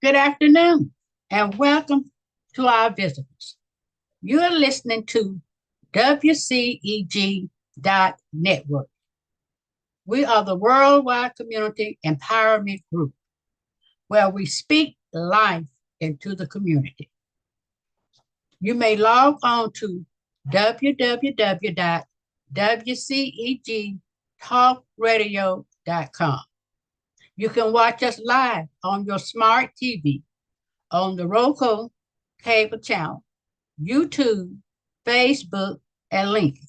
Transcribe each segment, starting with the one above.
Good afternoon, and welcome to our visitors. You're listening to WCEG Network. We are the Worldwide Community Empowerment Group, where we speak life into the community. You may log on to www.wcegtalkradio.com. You can watch us live on your smart TV, on the Roku cable channel, YouTube, Facebook, and LinkedIn.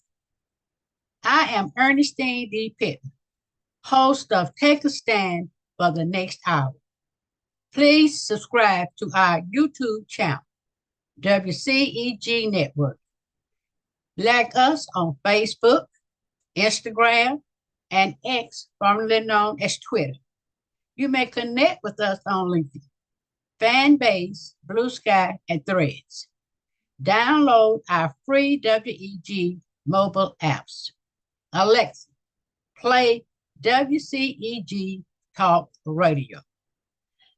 I am Ernestine Pittman, host of Take a Stand for the Next Hour. Please subscribe to our YouTube channel, WCEG Network. Like us on Facebook, Instagram, and X, formerly known as Twitter. You may connect with us on LinkedIn, Fanbase, Blue Sky, and Threads. Download our free WEG mobile apps. Alexa, play WCEG Talk Radio.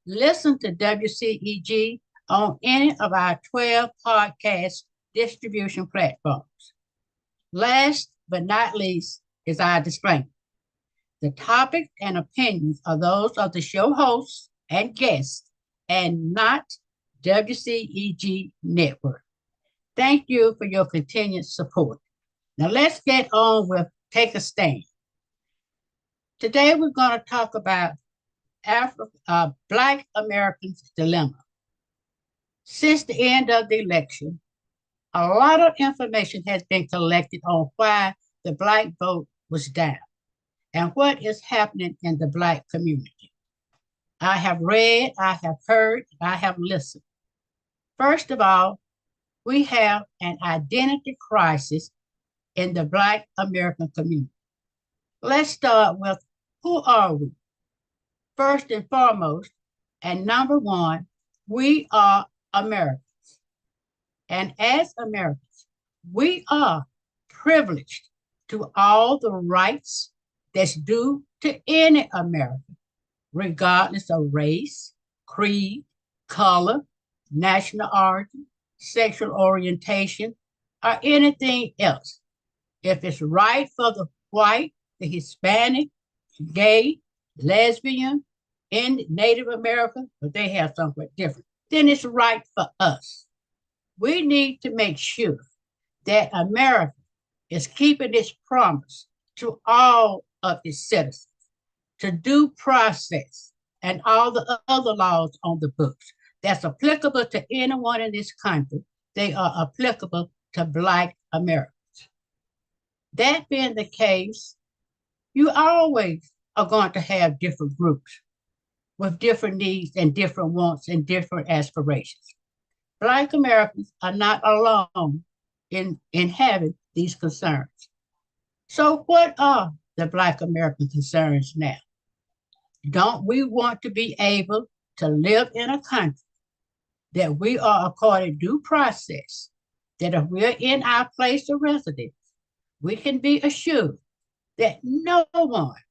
Listen to WCEG on any of our 12 podcast distribution platforms. Last but not least is our disclaimer. The topics and opinions are those of the show hosts and guests and not WCEG Network. Thank you for your continued support. Now let's get on with Take a Stand. Today we're going to talk about Black Americans' dilemma. Since the end of the election, a lot of information has been collected on why the Black vote was down and what is happening in the Black community. I have read, I have heard, I have listened. First of all, we have an identity crisis in the Black American community. Let's start with, who are we? First and foremost, and number one, we are Americans. And as Americans, we are privileged to all the rights that's due to any American, regardless of race, creed, color, national origin, sexual orientation, or anything else. If it's right for the white, the Hispanic, gay, lesbian, and Native American, but they have something different, then it's right for us. We need to make sure that America is keeping its promise to all of its citizens, to due process and all the other laws on the books that's applicable to anyone in this country. They are applicable to Black Americans. That being the case, you always are going to have different groups with different needs and different wants and different aspirations. Black Americans are not alone in having these concerns. So what are the Black American concerns now? Don't we want to be able to live in a country that we are according due process, that if we're in our place of residence, we can be assured that no one,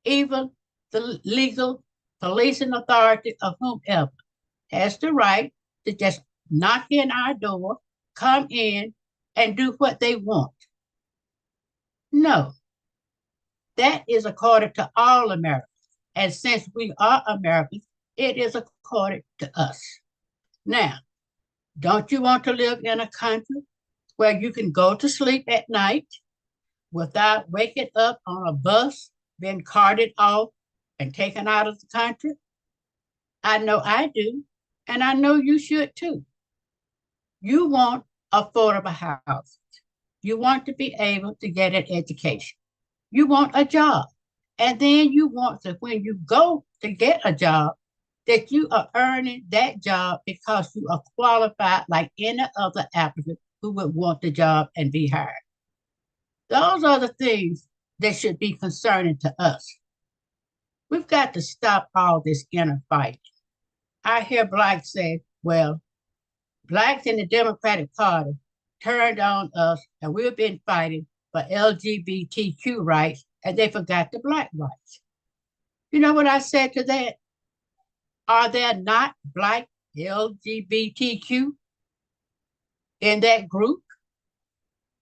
even the legal policing authority of whomever, has the right to just knock in our door, come in, and do what they want? No. That is according to all Americans. And since we are Americans, it is according to us. Now, don't you want to live in a country where you can go to sleep at night without waking up on a bus, being carted off and taken out of the country? I know I do, and I know you should too. You want affordable housing. You want to be able to get an education. You want a job. And then you want to, when you go to get a job, that you are earning that job because you are qualified like any other applicant who would want the job and be hired. Those are the things that should be concerning to us. We've got to stop all this inner fighting. I hear Blacks say, well, Blacks in the Democratic Party turned on us and we've been fighting for LGBTQ rights and they forgot the Black rights. You know what I said to that? Are there not Black LGBTQ in that group?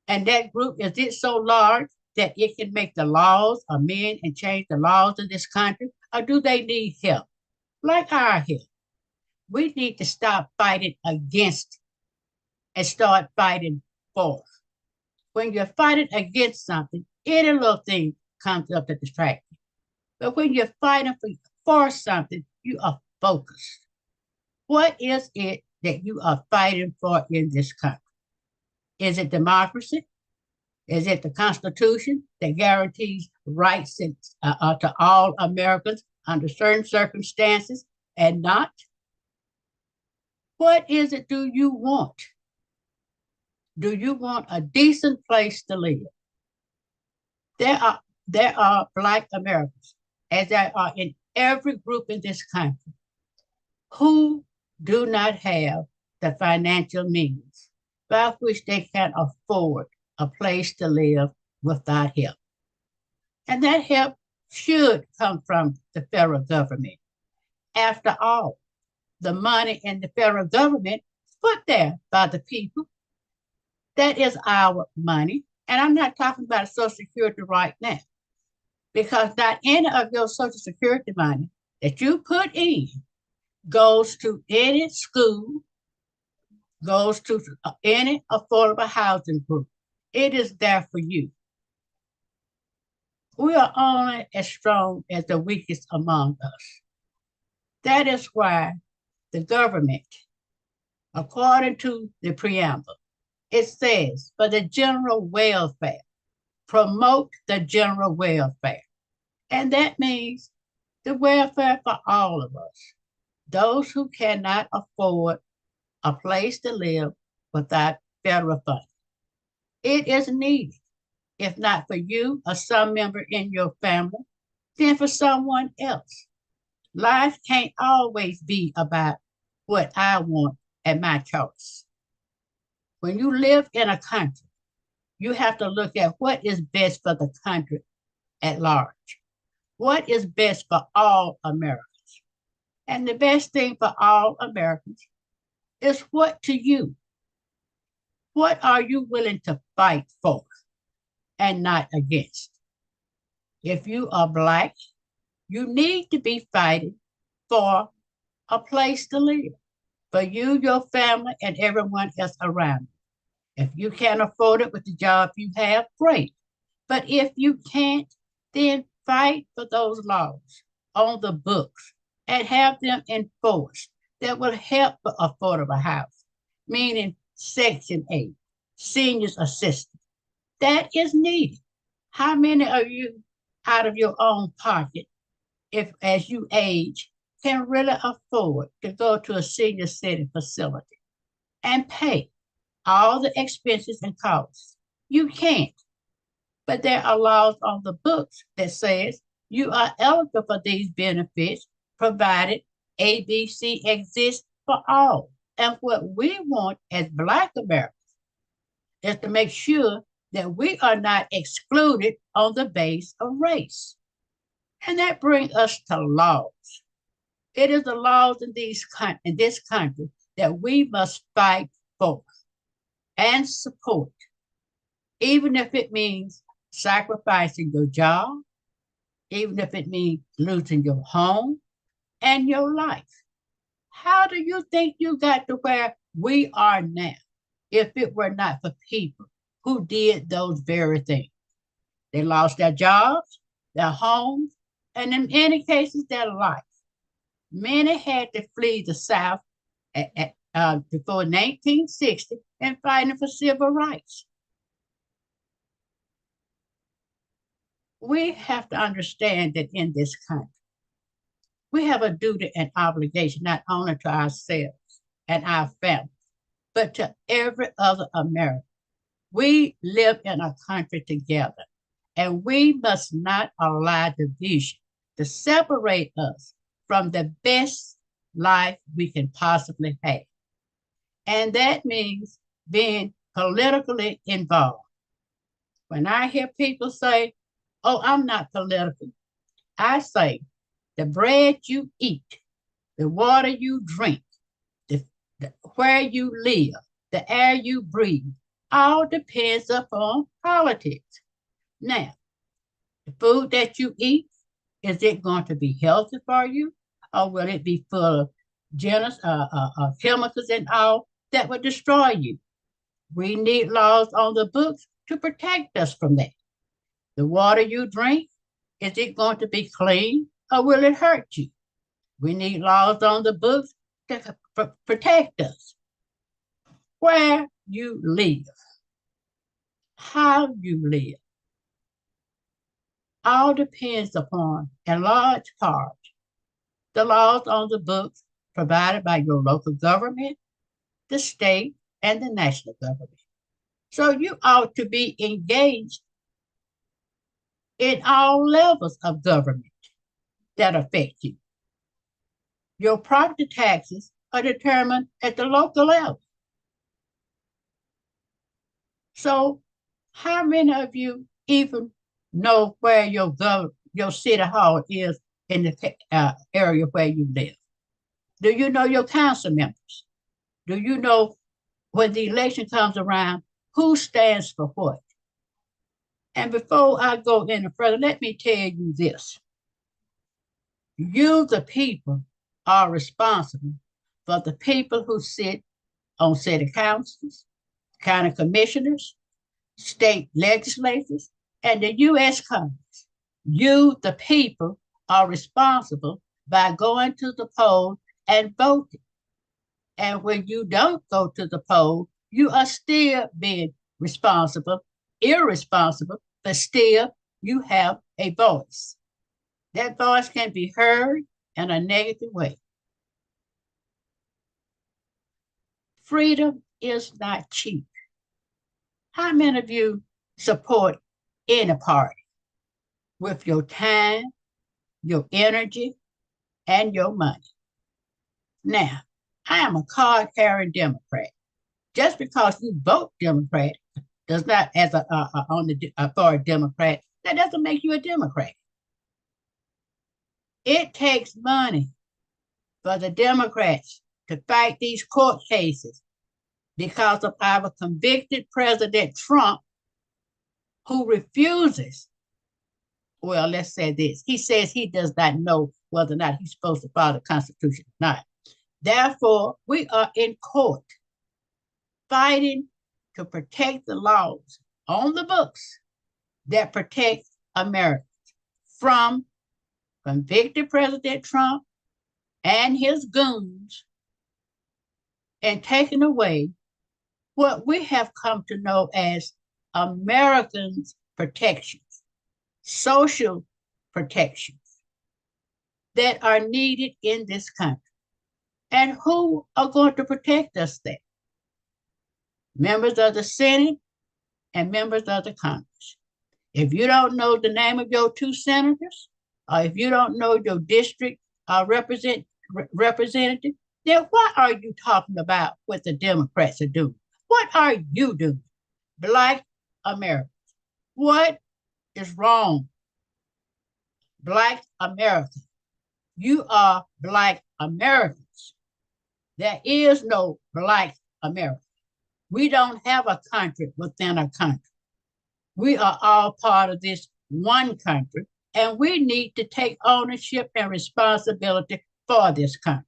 And that group, is it so large that it can make the laws amend and change the laws of this country? Or do they need help? Like our help. We need to stop fighting against and start fighting for. When you're fighting against something, any little thing comes up to distract you. But when you're fighting for something, you are focused. What is it that you are fighting for in this country? Is it democracy? Is it the Constitution that guarantees rights to all Americans under certain circumstances and not? What is it do you want? Do you want a decent place to live? There are Black Americans, as there are in every group in this country, who do not have the financial means by which they can afford a place to live without help. And that help should come from the federal government. After all, the money in the federal government is put there by the people. That is our money. And I'm not talking about Social Security right now, because not any of your Social Security money that you put in goes to any school, goes to any affordable housing group. It is there for you. We are only as strong as the weakest among us. That is why the government, according to the preamble, it says for the general welfare, promote the general welfare. And that means the welfare for all of us, those who cannot afford a place to live without federal funding. It is needed, if not for you or some member in your family, then for someone else. Life can't always be about what I want and my choice. When you live in a country, you have to look at what is best for the country at large. What is best for all Americans? And the best thing for all Americans is what to you? What are you willing to fight for and not against? If you are Black, you need to be fighting for a place to live for you, your family, and everyone else around you. If you can't afford it with the job you have, great. But if you can't, then fight for those laws on the books and have them enforced that will help for affordable housing, meaning Section 8, seniors assistance. That is needed. How many of you out of your own pocket, if as you age, can really afford to go to a senior city facility and pay all the expenses and costs? You can't. But there are laws on the books that says you are eligible for these benefits provided ABC exists for all. And what we want as Black Americans is to make sure that we are not excluded on the base of race. And that brings us to laws. It is the laws in this country that we must fight for and support, even if it means sacrificing your job, even if it means losing your home and your life. How do you think you got to where we are now if it were not for people who did those very things? They lost their jobs, their homes, and in many cases, their life. Many had to flee the South before 1960 and fighting for civil rights. We have to understand that in this country, we have a duty and obligation not only to ourselves and our families, but to every other American. We live in a country together, and we must not allow division to separate us from the best life we can possibly have. And that means being politically involved. When I hear people say, oh, I'm not political, I say, the bread you eat the water you drink, where you live, the air you breathe, all depends upon politics. Now, the food that you eat, is it going to be healthy for you? Or will it be full of chemicals and all that will destroy you? We need laws on the books to protect us from that. The water you drink, is it going to be clean or will it hurt you? We need laws on the books to protect us. Where you live, how you live, all depends upon, in large part, the laws on the books provided by your local government, the state, and the national government. So you ought to be engaged in all levels of government that affect you. Your property taxes are determined at the local level. So how many of you even know where your city hall is in the area where you live? Do you know your council members? Do you know when the election comes around, who stands for what? And before I go any further, let me tell you this. You, the people, are responsible for the people who sit on city councils, county commissioners, state legislatures, and the U.S. Congress. You, the people, are responsible by going to the poll and voting. And when you don't go to the poll, you are still being irresponsible, but still you have a voice. That voice can be heard in a negative way. Freedom is not cheap. How many of you support any party with your time, your energy, and your money? Now, I am a card-carrying Democrat. Just because you vote Democrat does not, for a Democrat, that doesn't make you a Democrat. It takes money for the Democrats to fight these court cases because of our convicted President Trump, who refuses, well, let's say this, he says he does not know whether or not he's supposed to follow the Constitution or not. Therefore, we are in court fighting to protect the laws on the books that protect Americans from convicted President Trump and his goons and taking away what we have come to know as Americans' protections, social protections that are needed in this country. And who are going to protect us there? Members of the Senate and members of the Congress. If you don't know the name of your two senators, or if you don't know your district representative, then what are you talking about what the Democrats are doing? What are you doing? Black Americans. What is wrong? Black Americans. You are Black Americans. There is no Black America. We don't have a country within a country. We are all part of this one country, and we need to take ownership and responsibility for this country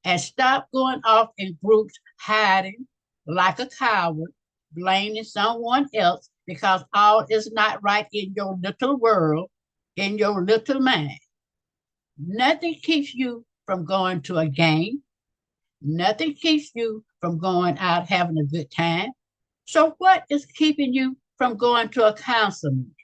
and stop going off in groups, hiding like a coward, blaming someone else because all is not right in your little world, in your little mind. Nothing keeps you from going to a game. Nothing keeps you from going out having a good time. So what is keeping you from going to a council meeting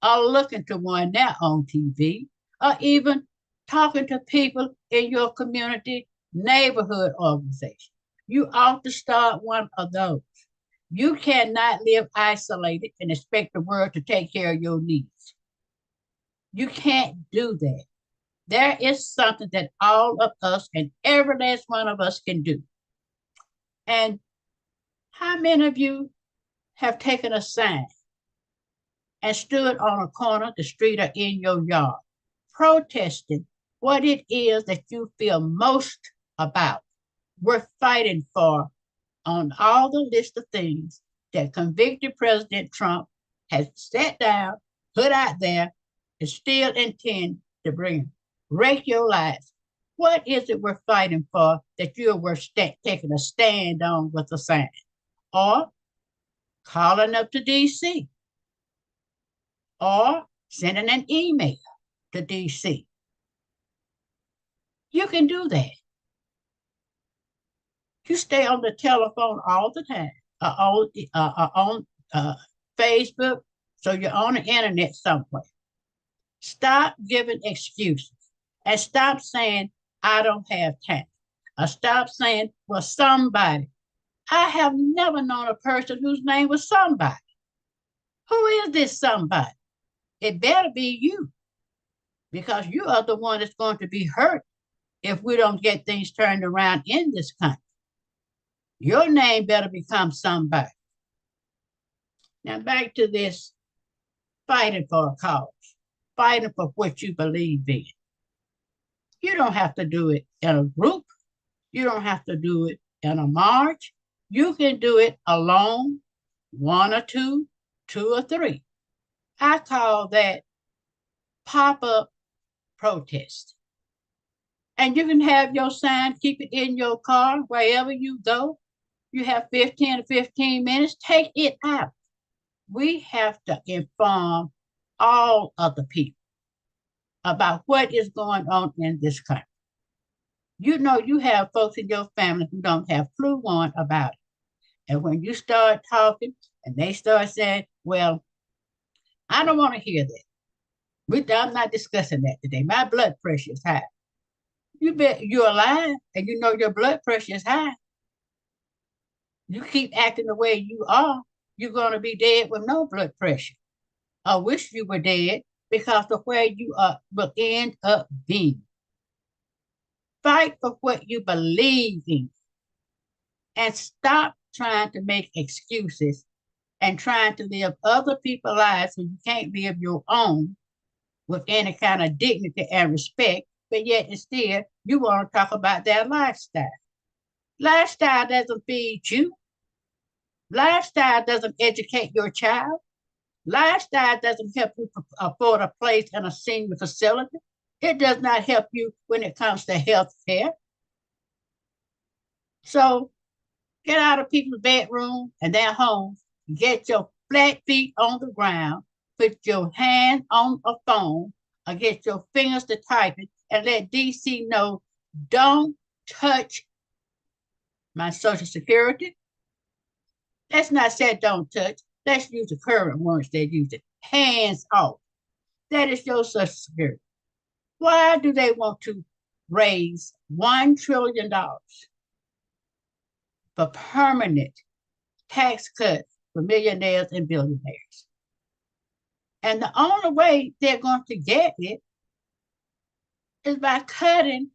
or looking to one now on TV or even talking to people in your community neighborhood organization? You ought to start one of those. You cannot live isolated and expect the world to take care of your needs. You can't do that. There is something that all of us and every last one of us can do. And how many of you have taken a sign and stood on a corner, the street, or in your yard, protesting what it is that you feel most about, worth fighting for on all the list of things that convicted President Trump has set down, put out there, and still intend to bring, wreck your lives. What is it we're fighting for that you're worth taking a stand on with a sign? Or calling up to DC, or sending an email to DC. You can do that. You stay on the telephone all the time, on Facebook, so you're on the internet somewhere. Stop giving excuses and stop saying, I don't have time. Or stop saying, well, somebody. I have never known a person whose name was somebody. Who is this somebody? It better be you, because you are the one that's going to be hurt if we don't get things turned around in this country. Your name better become somebody. Now back to this fighting for a cause, fighting for what you believe in. You don't have to do it in a group. You don't have to do it in a march. You can do it alone, one or two or three. I call that pop-up protest. And you can have your sign, keep it in your car, wherever you go. You have 15 to 15 minutes, take it out. We have to inform all of the people about what is going on in this country. You know, you have folks in your family who don't have clue one about it. And when you start talking and they start saying, well, I don't want to hear that. I'm not discussing that today. My blood pressure is high. You bet you're alive and you know your blood pressure is high. You keep acting the way you are, you're going to be dead with no blood pressure. I wish you were dead, because the way you are will end up being. Fight for what you believe in and stop trying to make excuses and trying to live other people's lives when you can't live your own with any kind of dignity and respect, but yet instead you want to talk about their lifestyle. Lifestyle doesn't feed you. Lifestyle doesn't educate your child. Lifestyle doesn't help you afford a place in a senior facility. It does not help you when it comes to health care. So get out of people's bedroom and their homes, get your flat feet on the ground, put your hand on a phone, or get your fingers to typing, and let DC know, don't touch my Social Security. Let's not say don't touch. Let's use the current words they use it. Hands off. That is your Social Security. Why do they want to raise $1 trillion for permanent tax cuts for millionaires and billionaires? And the only way they're going to get it is by cutting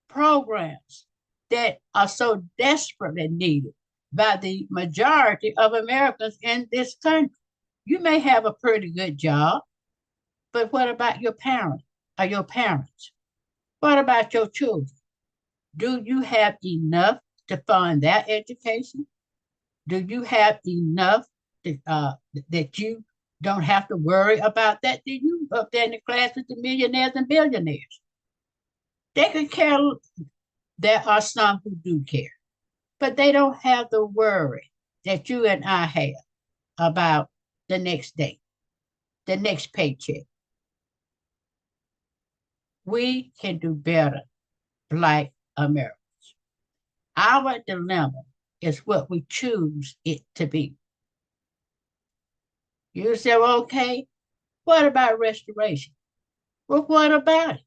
programs that are so desperately needed by the majority of Americans in this country. You may have a pretty good job, but what about your parents or your parents? What about your children? Do you have enough to fund their education? Do you have enough to, that you don't have to worry about that? Do you up there in the class with the millionaires and billionaires? They could care. There are some who do care, but they don't have the worry that you and I have about the next day, the next paycheck. We can do better, Black Americans. Our dilemma is what we choose it to be. You say, okay, what about restoration? Well, what about it?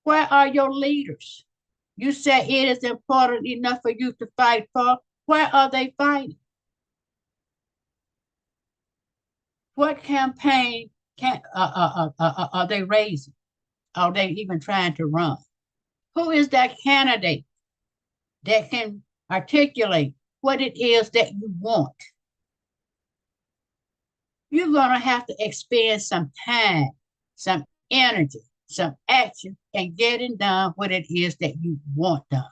Where are your leaders? You said it is important enough for you to fight for. Where are they fighting? What campaign are they raising? Are they even trying to run? Who is that candidate that can articulate what it is that you want? You're going to have to expend some time, some energy, some action, and getting done what it is that you want done.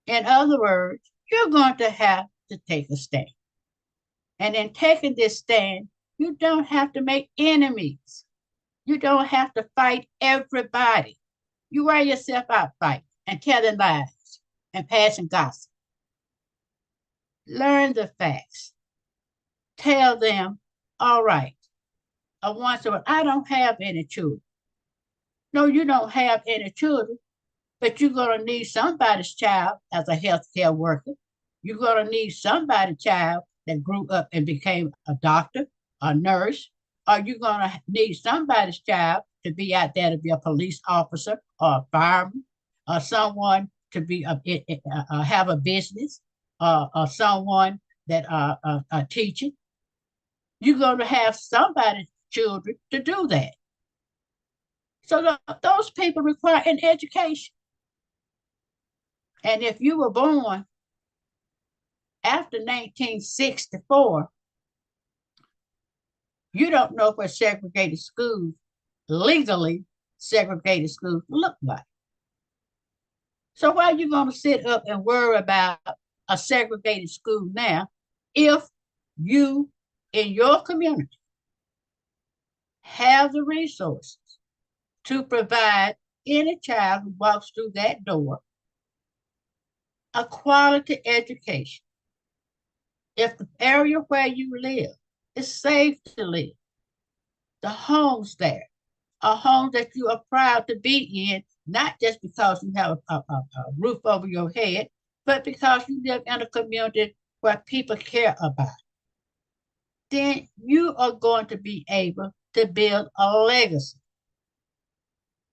In other words, you're going to have to take a stand. And in taking this stand, you don't have to make enemies. You don't have to fight everybody. You wear yourself out fighting and telling lies and passing gossip. Learn the facts. Tell them, all right, once in a while, I don't have any children. No, you don't have any children, but you're going to need somebody's child as a healthcare worker. You're going to need somebody's child that grew up and became a doctor, a nurse, or you're going to need somebody's child to be out there to be a police officer or a fireman or someone to be have a business or someone that teaching. You're going to have somebody's children to do that. So those people require an education. And if you were born after 1964, you don't know what segregated schools, legally segregated schools, look like. So why are you going to sit up and worry about a segregated school now if you in your community have the resources to provide any child who walks through that door a quality education? If the area where you live is safe to live, the homes there are homes that you are proud to be in, not just because you have a roof over your head, but because you live in a community where people care about, then you are going to be able to build a legacy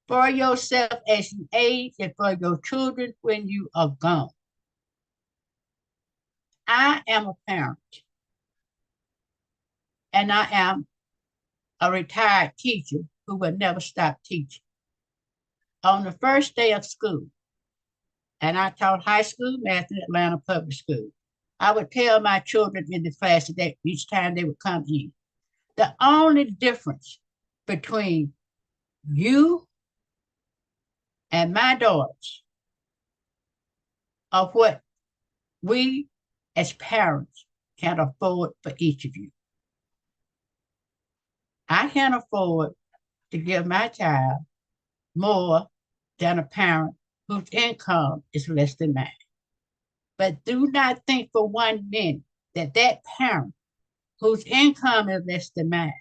for yourself as you age and for your children when you are gone. I am a parent, and I am a retired teacher who will never stop teaching. On the first day of school, and I taught high school math in Atlanta Public School, I would tell my children in the class that each time they would come in, the only difference between you and my daughters are what we as parents can afford for each of you. I can't afford to give my child more than a parent whose income is less than mine. But do not think for 1 minute that that parent whose income is less than mine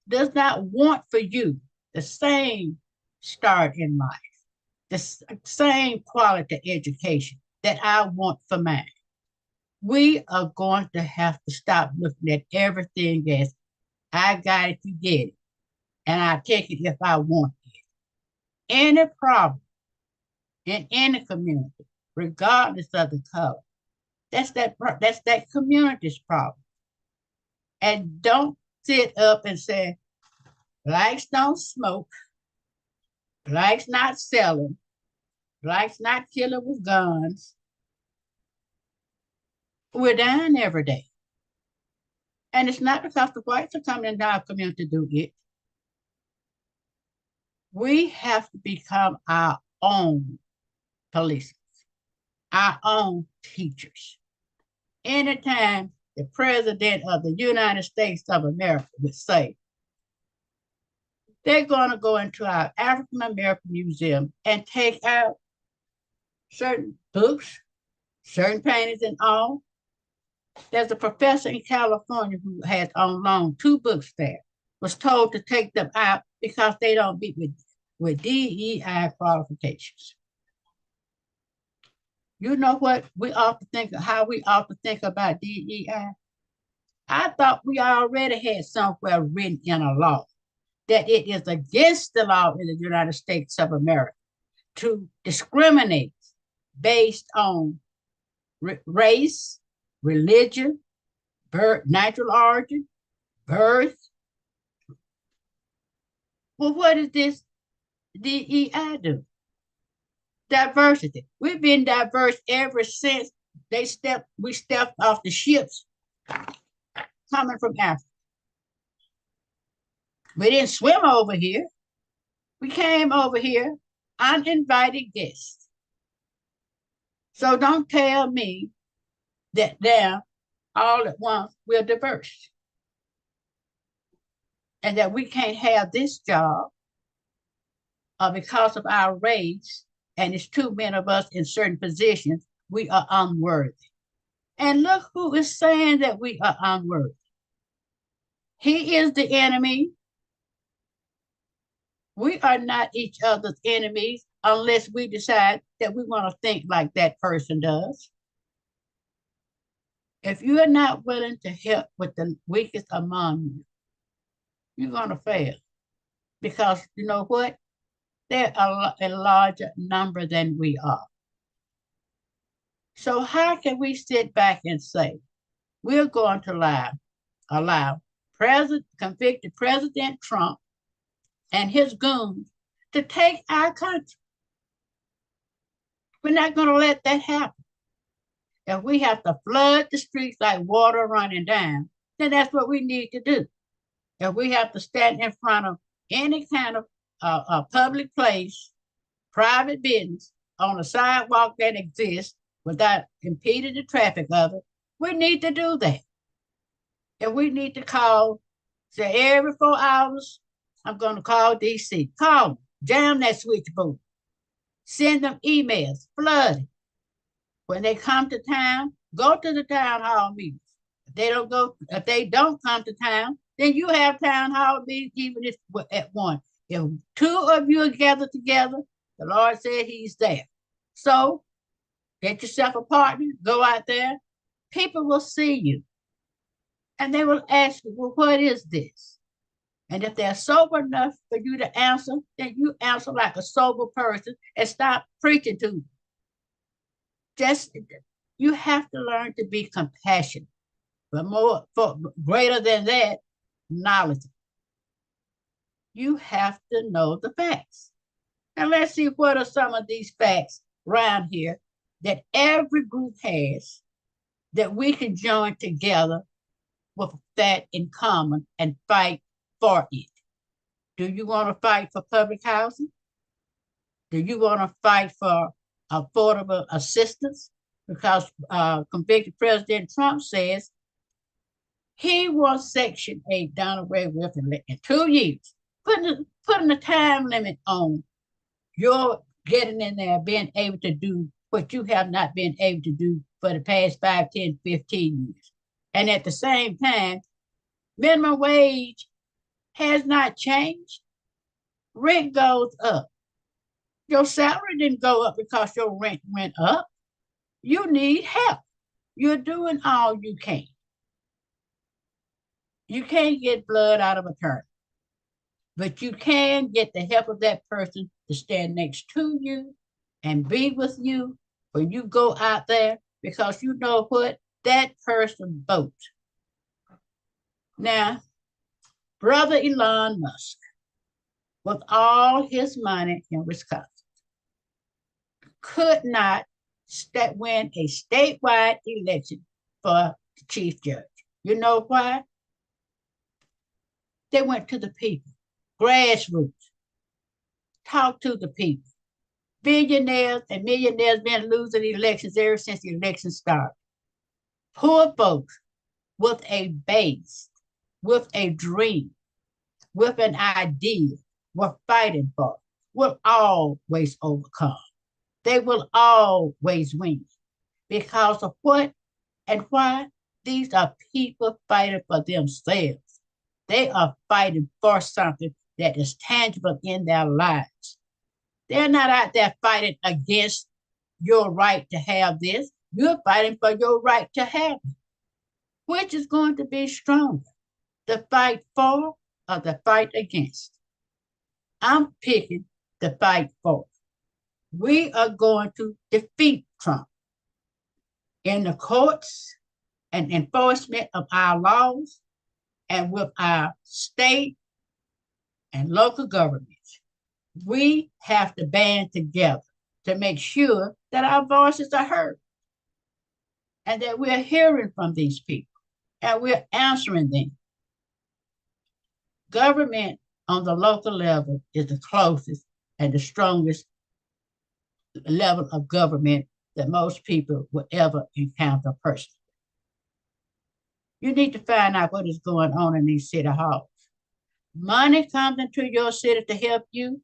does not want for you the same start in life, the same quality education that I want for mine. We are going to have to stop looking at everything as I got it, you get it, and I take it if I want it. Any problem in any community, regardless of the color, that's that community's problem. And don't sit up and say, blacks don't smoke, blacks not selling, blacks not killing with guns. We're dying every day. And it's not because the whites are coming into our community to do it. We have to become our own police, our own teachers. Anytime the President of the United States of America would say, they're going to go into our African American Museum and take out certain books, certain paintings and all. There's a professor in California who has on loan 2 books there, was told to take them out because they don't meet with DEI qualifications. You know what we ought to think of, how we ought to think about DEI? I thought we already had somewhere written in a law that it is against the law in the United States of America to discriminate based on race, religion, birth, natural origin, birth. Well, what does this DEI do? Diversity. We've been diverse ever since we stepped off the ships coming from Africa. We didn't swim over here. We came over here uninvited guests. So don't tell me that now all at once we're diverse and that we can't have this job because of our race and it's too many of us in certain positions, we are unworthy. And look who is saying that we are unworthy. He is the enemy. We are not each other's enemies unless we decide that we want to think like that person does. If you are not willing to help with the weakest among you, you're going to fail. Because you know what? They're a larger number than we are. So how can we sit back and say, we're going to allow convicted President Trump and his goons to take our country? We're not going to let that happen. If we have to flood the streets like water running down, then that's what we need to do. If we have to stand in front of any kind of a public place, private business, on a sidewalk that exists without impeding the traffic of it, we need to do that. If we need to call, say every 4 hours, I'm going to call DC. Call them, jam that switchboard, send them emails, flood it. When they come to town, go to the town hall meetings. If they don't come to town, then you have town hall meetings even if at one. If two of you are gathered together, the Lord said he's there. So get yourself a partner, go out there. People will see you. And they will ask you, well, what is this? And if they're sober enough for you to answer, then you answer like a sober person and stop preaching to them. You have to learn to be compassionate, but greater than that, knowledge. You have to know the facts. And let's see what are some of these facts around here that every group has that we can join together with that in common and fight for it. Do you want to fight for public housing? Do you want to fight for affordable assistance? Because convicted President Trump says he wants Section 8 done away with in 2 years, putting a time limit on your getting in there, being able to do what you have not been able to do for the past 5, 10, 15 years. And at the same time, minimum wage has not changed. Rent goes up. Your salary didn't go up because your rent went up. You need help. You're doing all you can. You can't get blood out of a turnip, but you can get the help of that person to stand next to you and be with you when you go out there, because you know what? That person votes. Now, Brother Elon Musk, with all his money in Wisconsin, could not win a statewide election for the chief judge. You know why? They went to the people, grassroots, talked to the people. Billionaires and millionaires been losing elections ever since the election started. Poor folks with a base, with a dream, with an idea, were fighting for, will always overcome. They will always win because of what and why? These are people fighting for themselves. They are fighting for something that is tangible in their lives. They're not out there fighting against your right to have this. You're fighting for your right to have it. Which is going to be stronger, the fight for or the fight against? I'm picking the fight for. We are going to defeat Trump in the courts and enforcement of our laws and with our state and local governments. We have to band together to make sure that our voices are heard and that we're hearing from these people and we're answering them. Government on the local level is the closest and the strongest level of government that most people will ever encounter personally. You need to find out what is going on in these city halls. Money comes into your city to help you.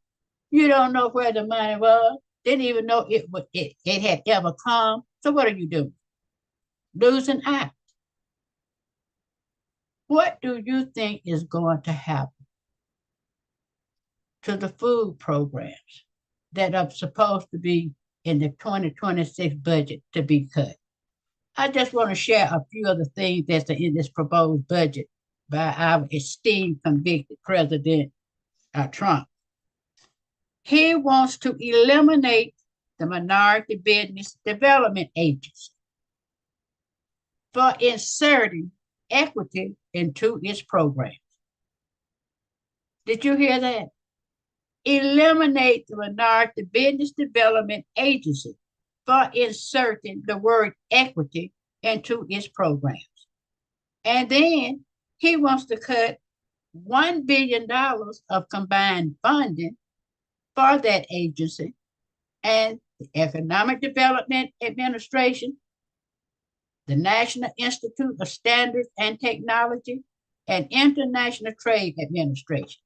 You don't know where the money was. Didn't even know it had ever come. So what are you doing? Losing out. What do you think is going to happen to the food programs that are supposed to be in the 2026 budget to be cut? I just want to share a few of the things that's in this proposed budget by our esteemed convicted President Trump. He wants to eliminate the Minority Business Development Agency for inserting equity into its programs. Did you hear that? Eliminate the Minority Business Development Agency for inserting the word equity into its programs. And then he wants to cut $1 billion of combined funding for that agency and the Economic Development Administration, the National Institute of Standards and Technology, and International Trade Administration.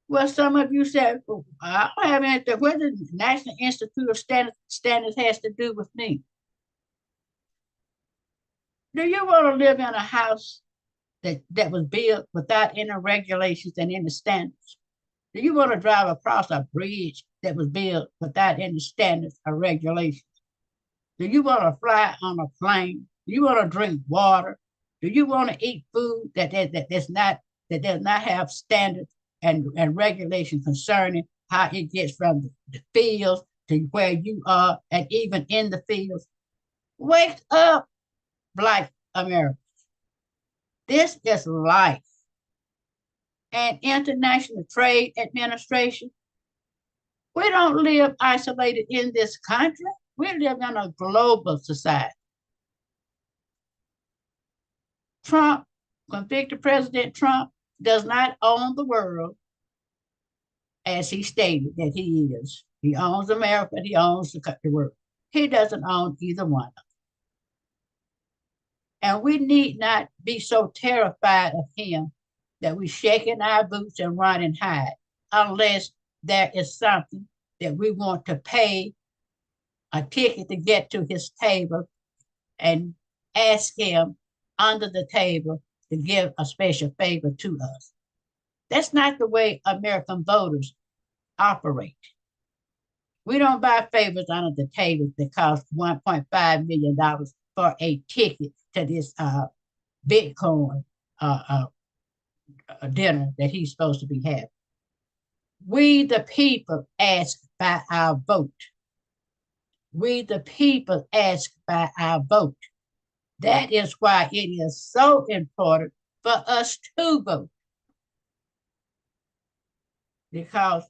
Well, some of you said, well, I don't have anything. What does the National Institute of Standards has to do with me? Do you want to live in a house that was built without any regulations and any standards? Do you want to drive across a bridge that was built without any standards or regulations? Do you want to fly on a plane? Do you want to drink water? Do you want to eat food that does not have standards and regulations concerning how it gets from the fields to where you are and even in the fields? Wake up, Black Americans. This is life. And International Trade Administration, we don't live isolated in this country. We live in a global society. Trump, convicted President Trump, does not own the world as he stated that he is. He owns America, he owns the world. He doesn't own either one of them. And we need not be so terrified of him that we shaking our boots and run and hide unless there is something that we want to pay a ticket to get to his table and ask him under the table to give a special favor to us. That's not the way American voters operate. We don't buy favors under the table that cost $1.5 million for a ticket to this Bitcoin dinner that he's supposed to be having. We, the people, ask by our vote. We, the people, ask by our vote. That is why it is so important for us to vote. Because,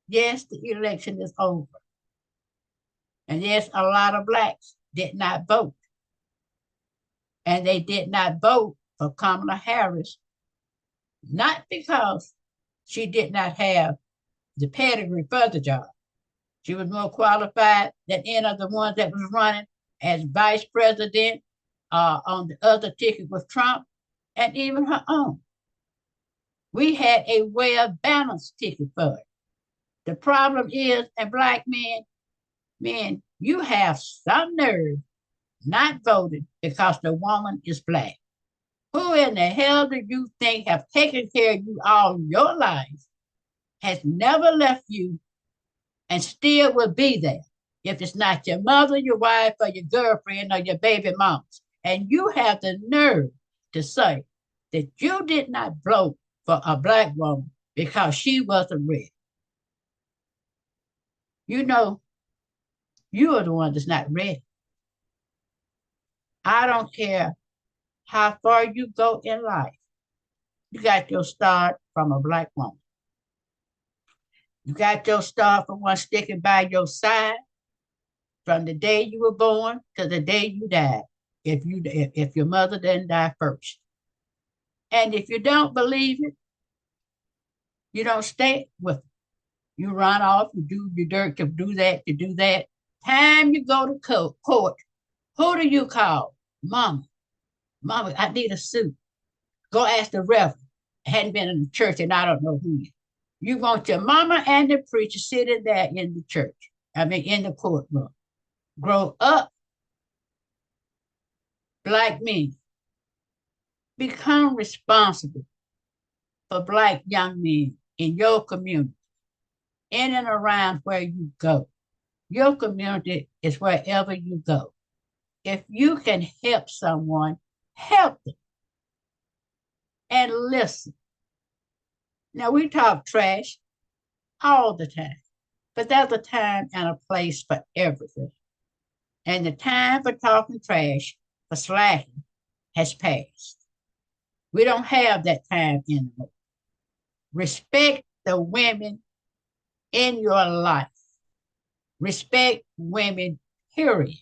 yes, the election is over. And yes, a lot of Blacks did not vote. And they did not vote for Kamala Harris, not because she did not have the pedigree for the job. She was more qualified than any of the ones that was running as vice president on the other ticket with Trump, and even her own. We had a well-balanced ticket for it. The problem is, and Black men, you have some nerve not voting because the woman is Black. Who in the hell do you think have taken care of you all your life, has never left you, and still will be there if it's not your mother, your wife, or your girlfriend, or your baby moms? And you have the nerve to say that you did not vote for a Black woman because she wasn't ready. You know, you are the one that's not ready. I don't care how far you go in life. You got your start from a Black woman. You got your start from one sticking by your side from the day you were born to the day you died, if your mother didn't die first. And if you don't believe it, You don't stay with them. You run off, you do your dirt, to do that, to do that. Time you go to court, who do you call? Mama. Mama, I need a suit. Go ask the reverend. I hadn't been in the church and I don't know who you. You want your mama and the preacher sitting there in the church. I mean, in the courtroom. Grow up, black men. Become responsible for black young men in your community, in and around where you go. Your community is wherever you go. If you can help someone, help them and listen. Now, we talk trash all the time, but there's a time and a place for everything. And the time for talking trash, for slacking, has passed. We don't have that time anymore. Respect the women in your life. Respect women, period.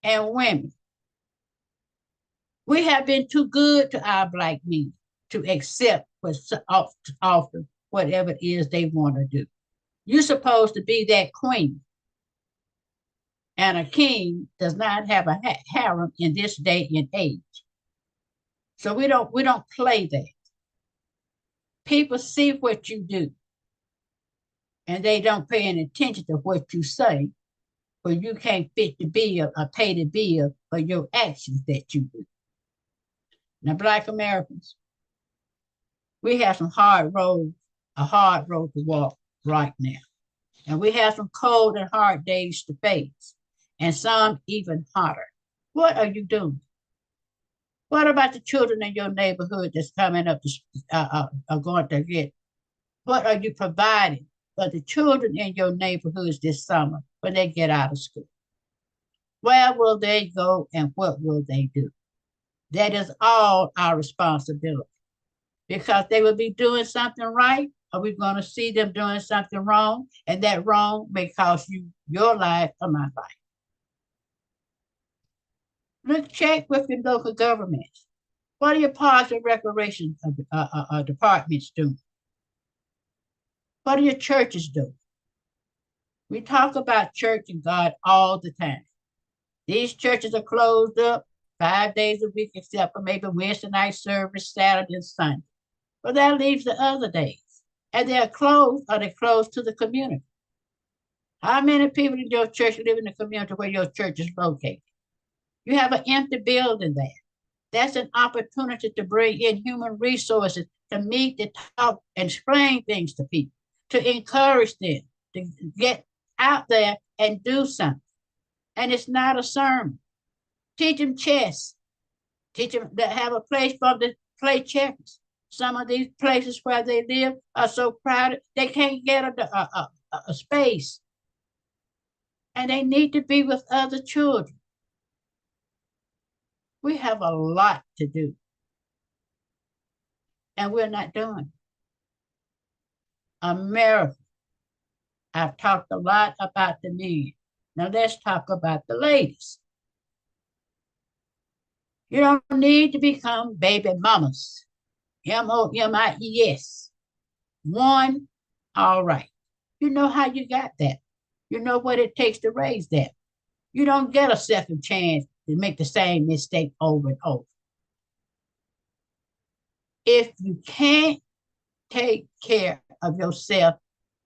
And women. We have been too good to our black men to accept what's often whatever it is they want to do. You're supposed to be that queen. And a king does not have a harem in this day and age. So we don't play that. People see what you do, and they don't pay any attention to what you say, but you can't fit the bill or pay the bill for your actions that you do. Now, Black Americans, we have a hard road to walk right now. And we have some cold and hard days to face, and some even harder. What are you doing? What about the children in your neighborhood that's coming up are going to get? What are you providing for the children in your neighborhoods this summer when they get out of school? Where will they go and what will they do? That is all our responsibility, because they will be doing something right, or we're going to see them doing something wrong, and that wrong may cost you your life or my life. Look, check with your local governments. What are your parks and recreation departments doing? What are your churches doing? We talk about church and God all the time. These churches are closed up 5 days a week, except for maybe Wednesday night service, Saturday, and Sunday. But that leaves the other days. And they're closed, or they're closed to the community. How many people in your church live in the community where your church is located? You have an empty building there. That's an opportunity to bring in human resources to meet, to talk, and explain things to people, to encourage them to get out there and do something. And it's not a sermon. Teach them chess. Teach them to have a place for them to play checkers. Some of these places where they live are so crowded, they can't get a space. And they need to be with other children. We have a lot to do. And we're not doing it. America. I've talked a lot about the men. Now let's talk about the ladies. You don't need to become baby mamas. MOMIES. One, all right. You know how you got that. You know what it takes to raise that. You don't get a second chance to make the same mistake over and over. If you can't take care of yourself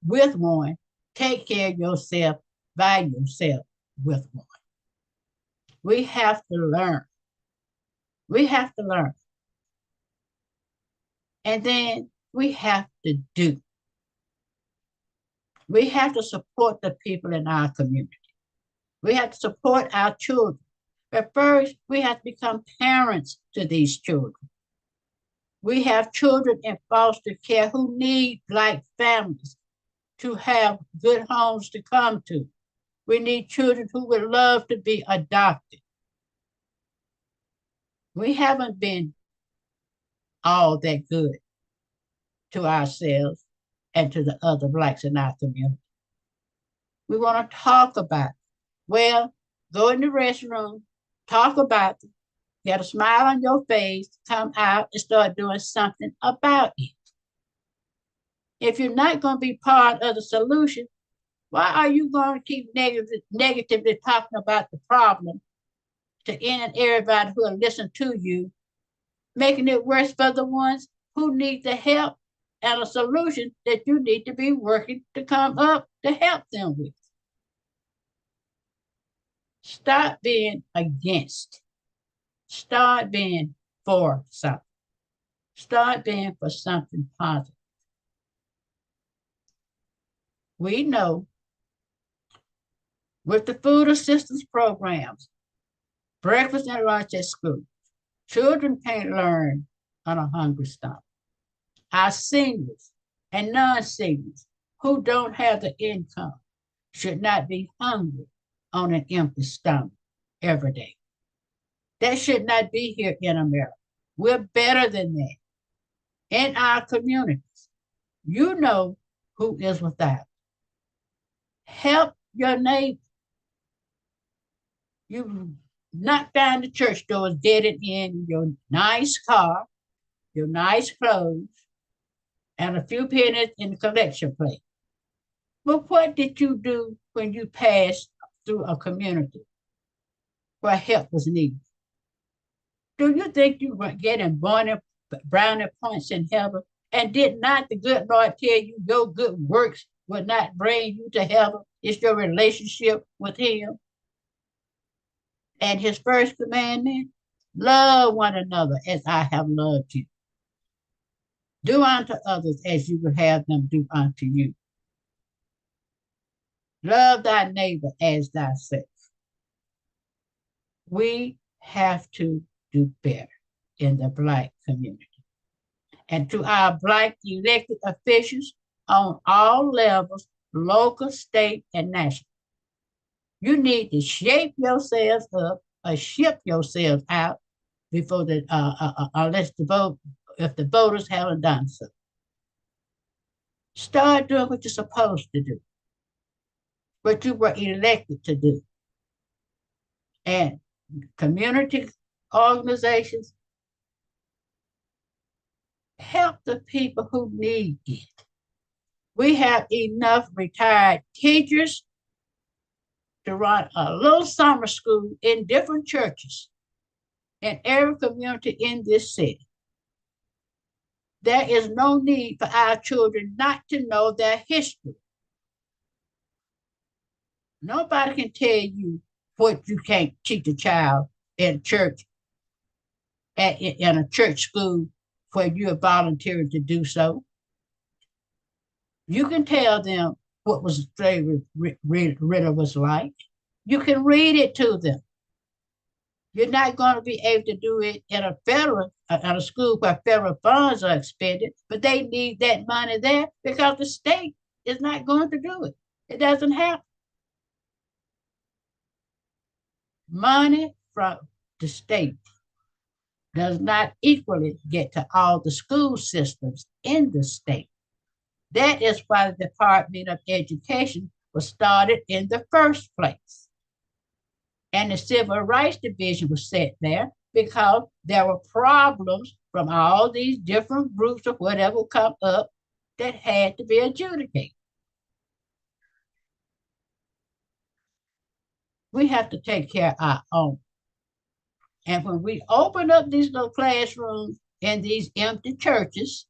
with one, take care of yourself by yourself with one. We have to learn. We have to learn. And then we have to do. We have to support the people in our community. We have to support our children. But first, we have to become parents to these children. We have children in foster care who need Black families to have good homes to come to. We need children who would love to be adopted. We haven't been all that good to ourselves and to the other Blacks in our community. We want to talk about it. Well, go in the restroom, talk about it, get a smile on your face, come out and start doing something about it. If you're not going to be part of the solution, why are you going to keep negatively talking about the problem to any and everybody who will listen to you, making it worse for the ones who need the help and a solution that you need to be working to come up to help them with? Stop being against. Start being for something. Start being for something positive. We know with the food assistance programs, breakfast and lunch at school, children can't learn on a hungry stomach. Our seniors and non-seniors who don't have the income should not be hungry on an empty stomach every day. That should not be here in America. We're better than that. In our communities, you know who is without. Help your neighbor. You knock down the church doors, get it in your nice car, your nice clothes, and a few pennies in the collection plate. But what did you do when you passed through a community where help was needed? Do you think you were getting brownie points in heaven? And did not the good Lord tell you your good works would not bring you to heaven? It's your relationship with Him. And His first commandment, love one another as I have loved you. Do unto others as you would have them do unto you. Love thy neighbor as thyself. We have to do better in the Black community. And to our Black elected officials on all levels, local, state, and national, you need to shape yourselves up or ship yourselves out before unless the vote, if the voters haven't done so. Start doing what you're supposed to do, what you were elected to do. And community organizations, help the people who need it. We have enough retired teachers to run a little summer school in different churches in every community in this city. There is no need for our children not to know their history. Nobody can tell you what you can't teach a child in church, in a church school where you are volunteering to do so. You can tell them what was slavery really was like. You can read it to them. You're not going to be able to do it in a school where federal funds are expended, but they need that money there because the state is not going to do it. It doesn't happen. Money from the state does not equally get to all the school systems in the state. That is why the Department of Education was started in the first place. And the Civil Rights Division was set there because there were problems from all these different groups or whatever come up that had to be adjudicated. We have to take care of our own. And when we open up these little classrooms in these empty churches,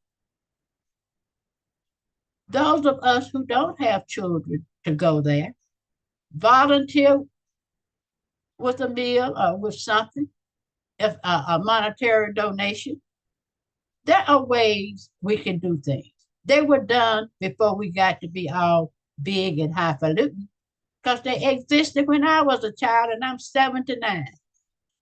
those of us who don't have children to go there, volunteer with a meal or with something, if a monetary donation. There are ways we can do things. They were done before we got to be all big and highfalutin, because they existed when I was a child, and I'm 79.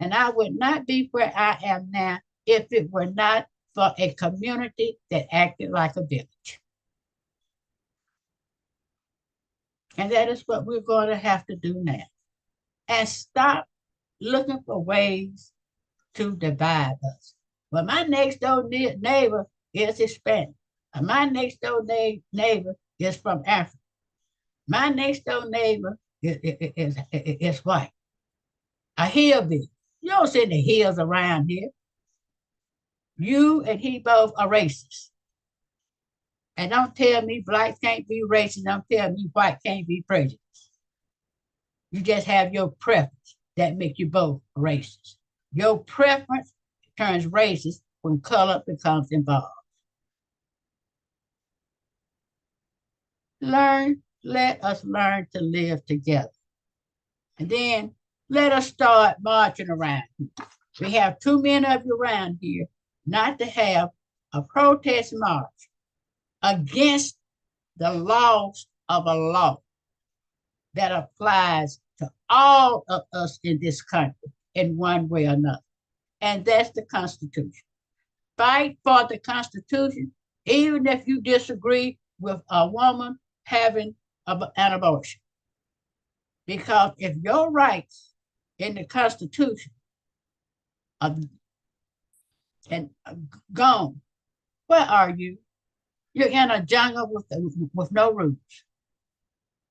And I would not be where I am now if it were not for a community that acted like a village. And that is what we're going to have to do now. And stop looking for ways to divide us. Well, my next door neighbor is Hispanic. And my next door neighbor is from Africa. My next door neighbor is white. A hillbilly. You don't see the hills around here. You and he both are racist. And don't tell me black can't be racist. Don't tell me white can't be prejudiced. You just have your preference that make you both racist. Your preference turns racist when color becomes involved. Let us learn to live together. And then let us start marching around. We have too many of you around here not to have a protest march against the loss of a law that applies to all of us in this country in one way or another. And that's the Constitution. Fight for the Constitution, even if you disagree with a woman having an abortion. Because if your rights in the Constitution are and gone, where are you? You're in a jungle with no rules.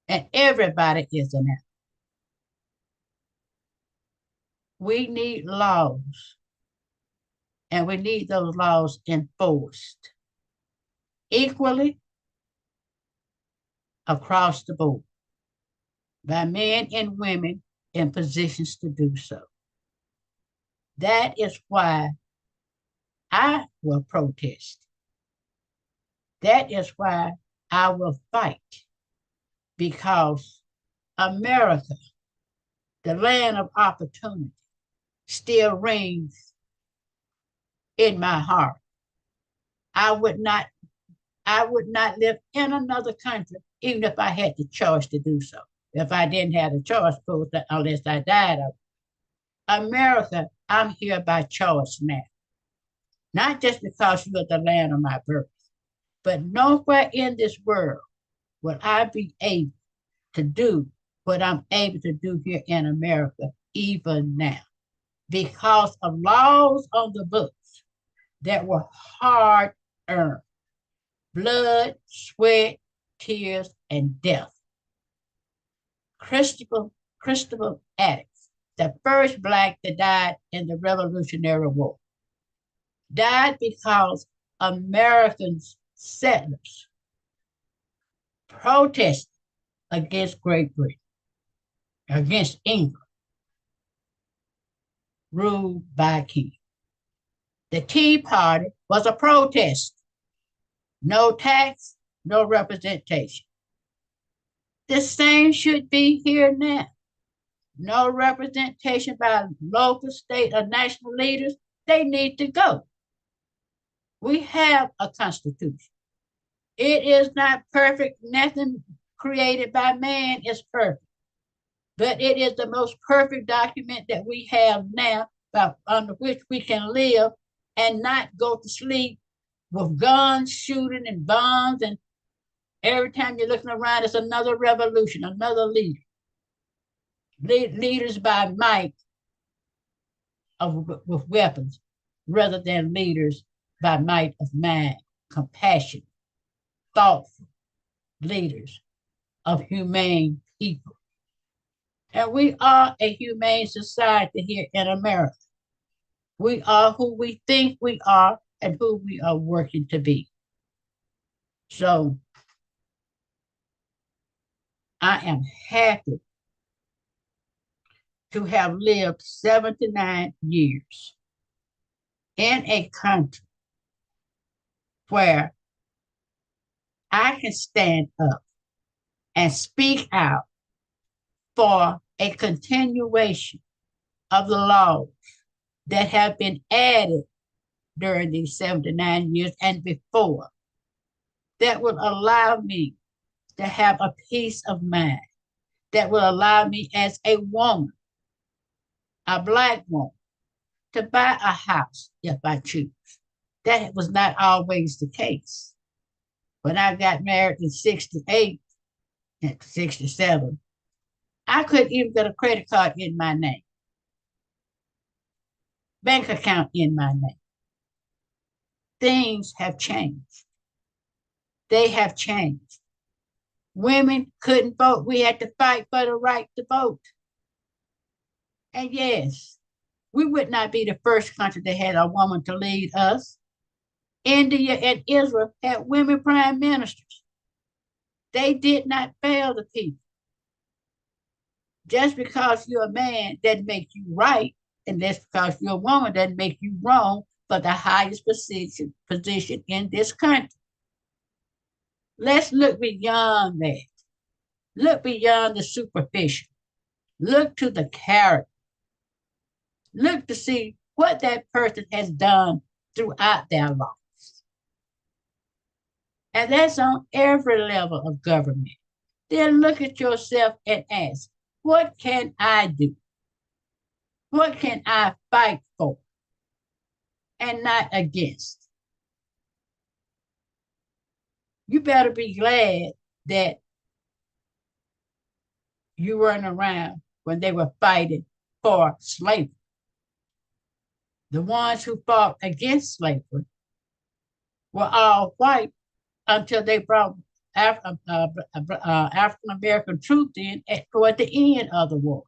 And everybody is an animal. We need laws, and we need those laws enforced equally across the board by men and women in positions to do so. That is why I will protest. That is why I will fight, because America, the land of opportunity, still rings in my heart. I would not live in another country even if I had the choice to do so. If I didn't have the choice, unless I died of it. America, I'm here by choice now. Not just because you're the land of my birth, but nowhere in this world will I be able to do what I'm able to do here in America, even now, because of laws on the books that were hard earned. Blood, sweat, tears, and death. Christopher Attucks, the first Black that died in the Revolutionary War, died because American settlers protested against Great Britain, against England, ruled by a king. The Tea Party was a protest. No tax, no representation. The same should be here now. No representation by local, state, or national leaders. They need to go. We have a constitution. It is not perfect. Nothing created by man is perfect. But it is the most perfect document that we have now under which we can live and not go to sleep with guns, shooting, and bombs. And every time you're looking around, it's another revolution, another leader. Leaders by might with weapons, rather than leaders by might of mind, compassion, thoughtful leaders of humane people. And we are a humane society here in America. We are who we think we are and who we are working to be. So I am happy to have lived 79 years in a country where I can stand up and speak out for a continuation of the laws that have been added during these 79 years and before, that will allow me to have a peace of mind, that will allow me as a woman, a Black woman, to buy a house if I choose. That was not always the case. When I got married in 68 and 67, I couldn't even get a credit card in my name, bank account in my name. Things have changed. They have changed. Women couldn't vote. We had to fight for the right to vote. And yes, we would not be the first country that had a woman to lead us. India and Israel had women prime ministers. They did not fail the people. Just because you're a man doesn't make you right, and just because you're a woman doesn't make you wrong for the highest position in this country. Let's look beyond that. Look beyond the superficial. Look to the character. Look to see what that person has done throughout their lives. And that's on every level of government. Then look at yourself and ask, what can I do? What can I fight for and not against? You better be glad that you weren't around when they were fighting for slavery. The ones who fought against slavery were all white until they brought African American troops in toward the end of the war.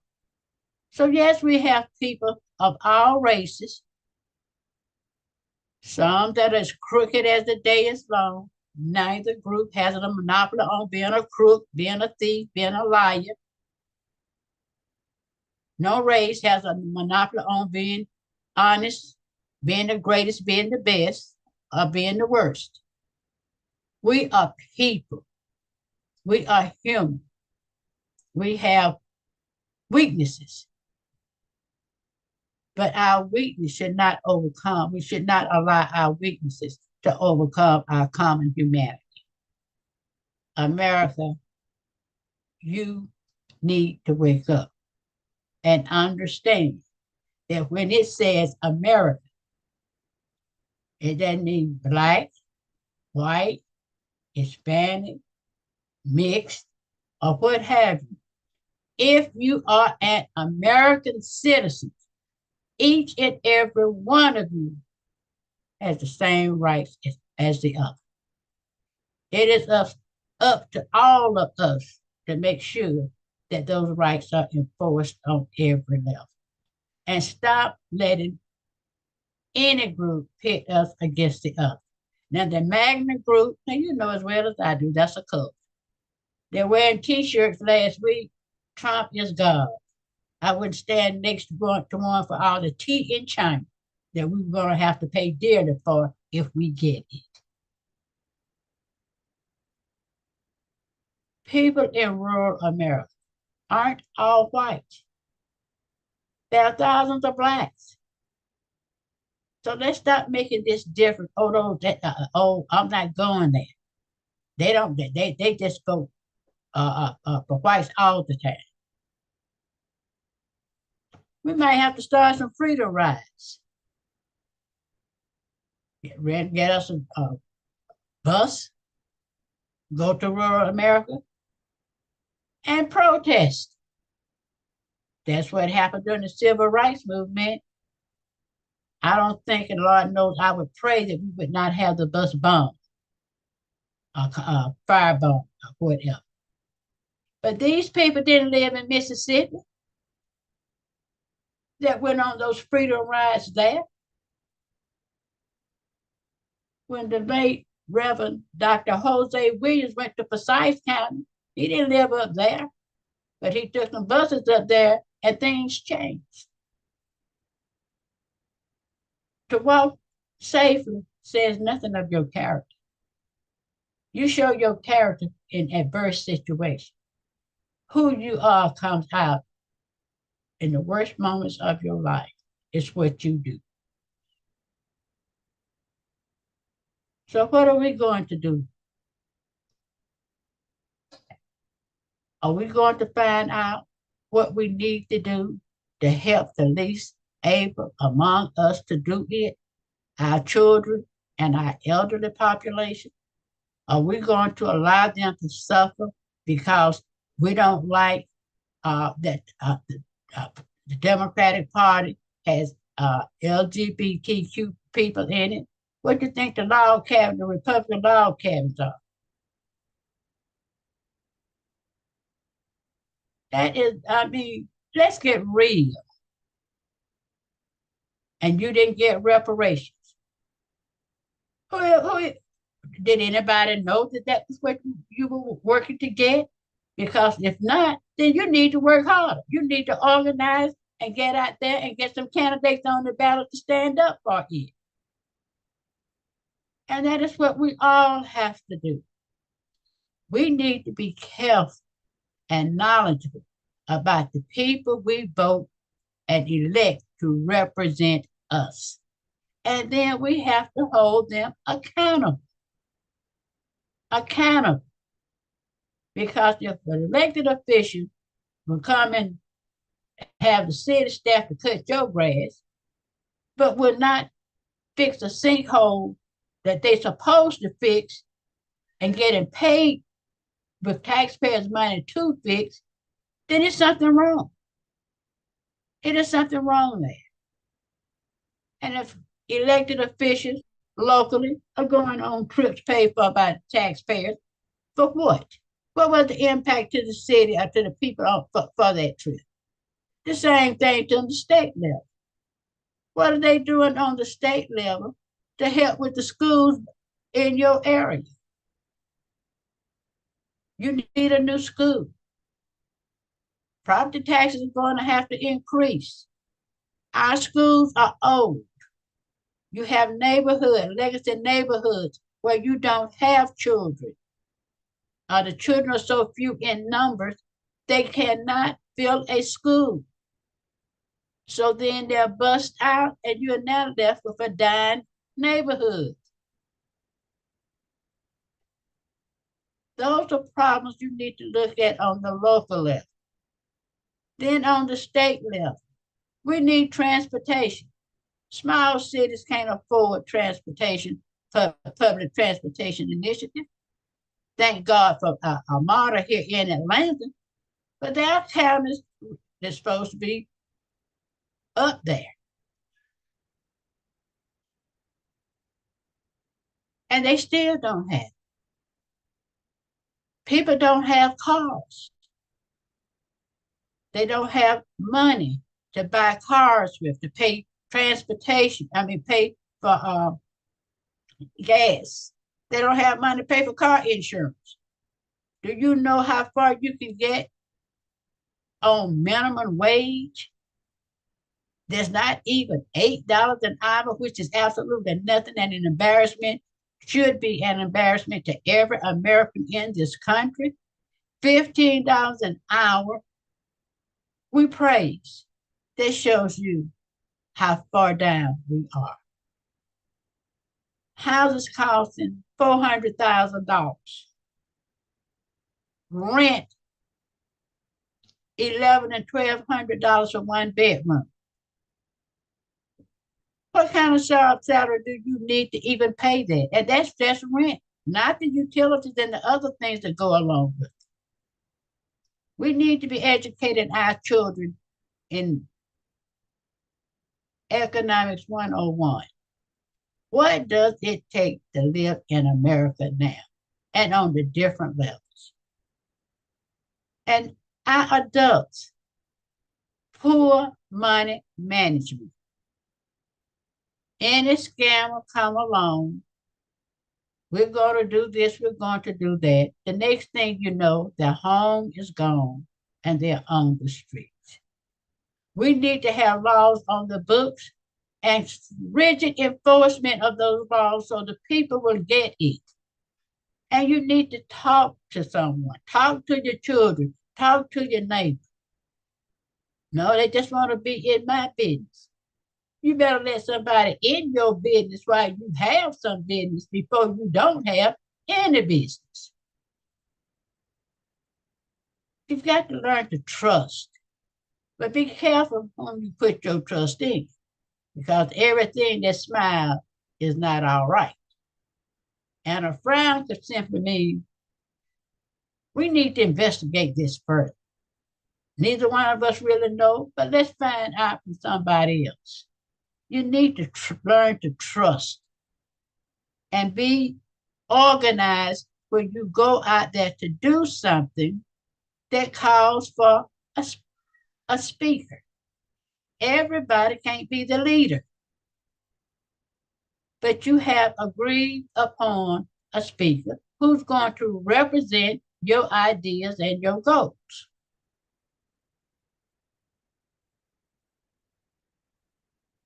So yes, we have people of all races, some that are as crooked as the day is long. Neither group has a monopoly on being a crook, being a thief, being a liar. No race has a monopoly on being honest, being the greatest, being the best, or being the worst. We are people. We are human. We have weaknesses. But our weakness should not overcome. We should not allow our weaknesses to overcome our common humanity. America, you need to wake up and understand that when it says America, it doesn't mean black, white, Hispanic, mixed, or what have you. If you are an American citizen, each and every one of you has the same rights as the other. It is up to all of us to make sure that those rights are enforced on every level. And stop letting any group pit us against the other. Now, the Magna group, now you know as well as I do, that's a cult. They're wearing t-shirts last week. Trump is God. I wouldn't stand next to one for all the tea in China that we were going to have to pay dearly for if we get it. People in rural America aren't all white. There are thousands of blacks. So let's stop making this different. Oh, no, I'm not going there. They don't. They just go for whites all the time. We might have to start some freedom rides. Get us a bus, go to rural America, and protest. That's what happened during the civil rights movement. I don't think, and Lord knows, I would pray that we would not have the bus bombed, fire bomb, or whatever. But these people didn't live in Mississippi that went on those freedom rides there. When the late Reverend Dr. Jose Williams went to Forsyth County, he didn't live up there, but he took some buses up there and things changed. To walk safely says nothing of your character. You show your character in adverse situations. Who you are comes out in the worst moments of your life. It's what you do. So what are we going to do? Are we going to find out what we need to do to help the least able among us to do it, our children and our elderly population? Are we going to allow them to suffer because we don't like that the Democratic Party has LGBTQ people in it? What do you think the log cabin, the Republican log cabins are? That is, I mean, let's get real. And you didn't get reparations. Who, did anybody know that that was what you were working to get? Because if not, then you need to work harder. You need to organize and get out there and get some candidates on the ballot to stand up for it. And that is what we all have to do. We need to be careful and knowledgeable about the people we vote and elect to represent us. And then we have to hold them accountable. Accountable. Because if the elected official will come and have the city staff to cut your grass, but will not fix a sinkhole that they're supposed to fix and getting paid with taxpayers' money to fix, then it's something wrong. It is something wrong there. And if elected officials locally are going on trips paid for by the taxpayers, for what? What was the impact to the city or to the people for that trip? The same thing to the state level. What are they doing on the state level to help with the schools in your area? You need a new school. Property taxes are going to have to increase. Our schools are old. You have legacy neighborhoods where you don't have children. The children are so few in numbers, they cannot fill a school. So then they're bust out, and you're now left with a dying neighborhood. Those are problems you need to look at on the local level. Then on the state level, we need transportation. Small cities can't afford transportation, public transportation initiative. Thank God for a model here in Atlanta, but their counties are supposed to be up there. And they still don't have. People don't have cars. They don't have money to buy cars with, to pay transportation. Pay for gas. They don't have money to pay for car insurance. Do you know how far you can get on minimum wage? There's not even $8 an hour, which is absolutely nothing and an embarrassment, should be an embarrassment to every American in this country. $15 an hour, we praise. This shows you how far down we are. Houses costing $400,000. Rent, $1,100 and $1,200 for one bedroom. What kind of salary do you need to even pay that? And that's just rent, not the utilities and the other things that go along with it. We need to be educating our children in Economics 101. What does it take to live in America now and on the different levels? And our adults, poor money management. Any scammer come along, we're going to do this, we're going to do that. The next thing you know, their home is gone and they're on the streets. We need to have laws on the books and rigid enforcement of those laws so the people will get it. And you need to talk to someone, talk to your children, talk to your neighbor. No, they just want to be in my business. You better let somebody in your business while you have some business before you don't have any business. You've got to learn to trust, but be careful when you put your trust in, because everything that smiles is not all right. And a frown could simply mean we need to investigate this further. Neither one of us really know, but let's find out from somebody else. You need to learn to trust and be organized when you go out there to do something that calls for a speaker. Everybody can't be the leader, but you have agreed upon a speaker who's going to represent your ideas and your goals.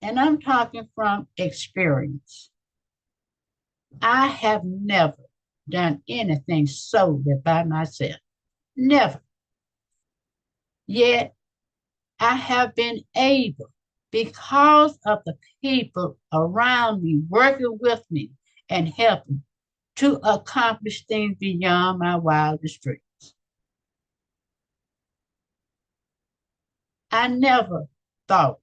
And I'm talking from experience. I have never done anything solely by myself. Never. Yet I have been able, because of the people around me, working with me and helping, to accomplish things beyond my wildest dreams. I never thought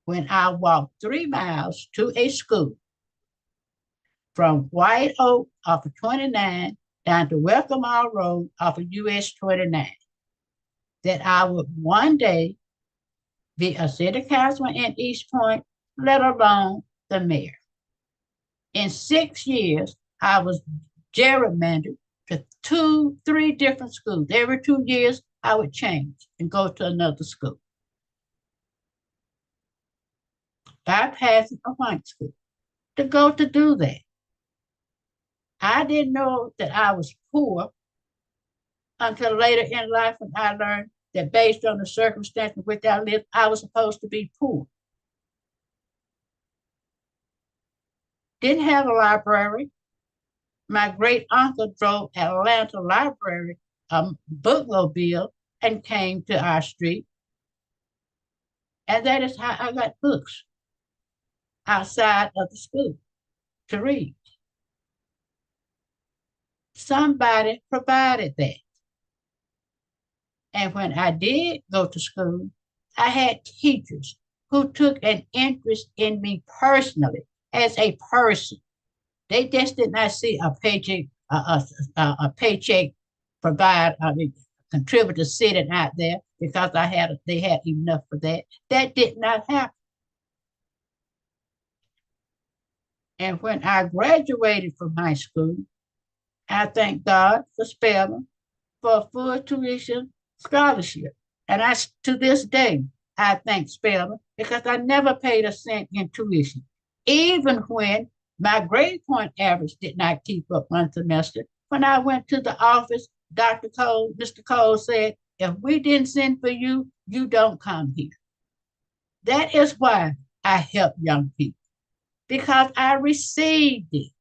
when I walked 3 miles to a school from White Oak off of 29 down to Welcome All Road off of US 29 that I would one day be a city councilman in East Point, let alone the mayor. In 6 years, I was gerrymandered to 3 different schools. Every 2 years, I would change and go to another school, bypassing a white school to go to do that. I didn't know that I was poor until later in life when I learned that based on the circumstances in which I lived, I was supposed to be poor. Didn't have a library. My great uncle drove Atlanta Library bookmobile and came to our street. And that is how I got books outside of the school to read. Somebody provided that. And when I did go to school, I had teachers who took an interest in me personally as a person. They just did not see a paycheck, provide, contributor sitting out there because they had enough for that. That did not happen. And when I graduated from high school, I thank God for Spelman for a full tuition scholarship. And to this day, I thank Spelman because I never paid a cent in tuition, even when my grade point average did not keep up one semester. When I went to the office, Mr. Cole said, if we didn't send for you, you don't come here. That is why I help young people, because I received it.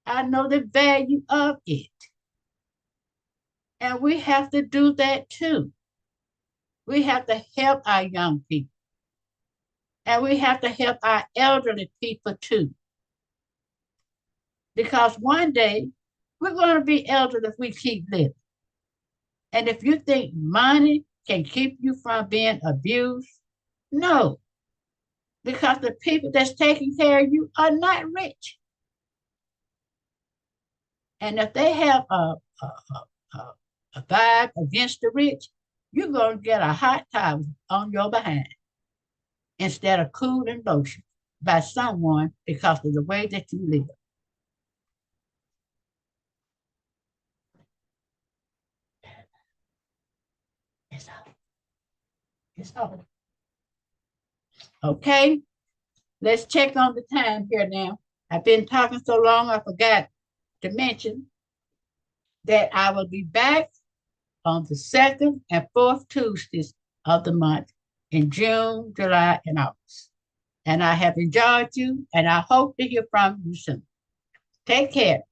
I know the value of it. And we have to do that too. We have to help our young people. And we have to help our elderly people too. Because one day we're going to be elderly if we keep living. And if you think money can keep you from being abused, no. Because the people that's taking care of you are not rich. And if they have a vibe against the rich, you're going to get a hot towel on your behind instead of cooling lotion by someone because of the way that you live. It's all. It's all. Okay, let's check on the time here now. I've been talking so long, I forgot to mention that I will be back on the 2nd and 4th Tuesdays of the month in June, July, and August. And I have enjoyed you, and I hope to hear from you soon. Take care.